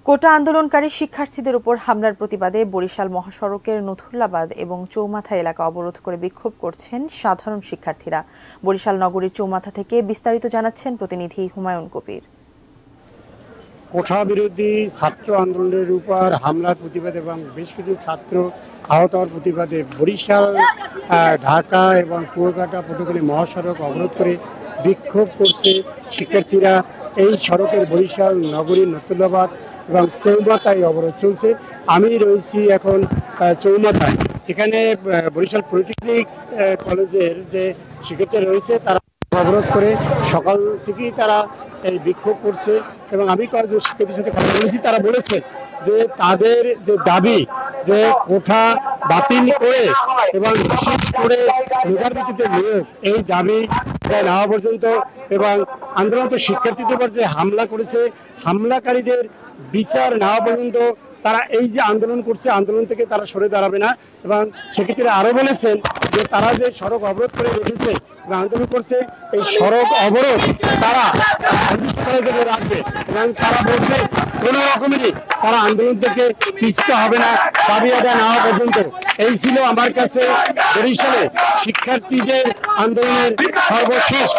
কোটা আন্দোলনকারী শিক্ষার্থীদের উপর হামলার প্রতিবাদে বরিশাল মহাসড়কের নথুল্লাবাদ এবং চৌমাথা এলাকা অবরোধ করে বিক্ষোভ করছেন সাধারণ শিক্ষার্থীরা। বরিশাল নগরীর চৌমাথা থেকে বিস্তারিত জানাচ্ছেন প্রতিনিধি হুমায়ুন কবির। কোঠা বিরোধী ছাত্র আন্দোলনের উপর হামলার প্রতিবাদে এবং বেশ কিছু ছাত্র আহত হওয়ার প্রতিবাদে বরিশাল, ঢাকা এবং কুয়াকাটা পটুয়াখালী মহাসড়ক অবরোধ করে বিক্ষোভ করছে শিক্ষার্থীরা। এই সড়কের বরিশাল নগরীর নতুল্লাবাদ এবং চৌমাথায় অবরোধ চলছে। আমি রয়েছি এখন চৌমাথায়। এখানে বরিশাল পলিটেকনিক কলেজের যে শিক্ষার্থীরা রয়েছে তারা অবরোধ করে সকাল থেকেই তারা এই বিক্ষোভ করছে এবং আমি কয়েকজন শিক্ষার্থীর সাথে কথা বলেছি। তারা বলেছে যে তাদের যে দাবি যে কোঠা বাতিল করে এবং বিশেষ করে মেধার ভিত্তিতে নিয়োগ, এই দাবি নেওয়া পর্যন্ত এবং আন্দোলনত শিক্ষার্থীদের উপর যে হামলা করেছে হামলাকারীদের বিচার নেওয়া পর্যন্ত তারা এই যে আন্দোলন করছে আন্দোলন থেকে তারা সরে দাঁড়াবে না। এবং সেক্ষেত্রে আরও বলেছেন যে তারা যে সড়ক অবরোধ করে রেখেছে এবং আন্দোলন করছে এই সড়ক অবরোধ তারা রাখবে এবং তারা বলছে কোনো রকমেরই তারা আন্দোলন থেকে পিছতে হবে না দাবি আদায় নেওয়া পর্যন্ত। এই ছিল আমার কাছে বরিশালে শিক্ষার্থীদের আন্দোলনের সর্বশেষ।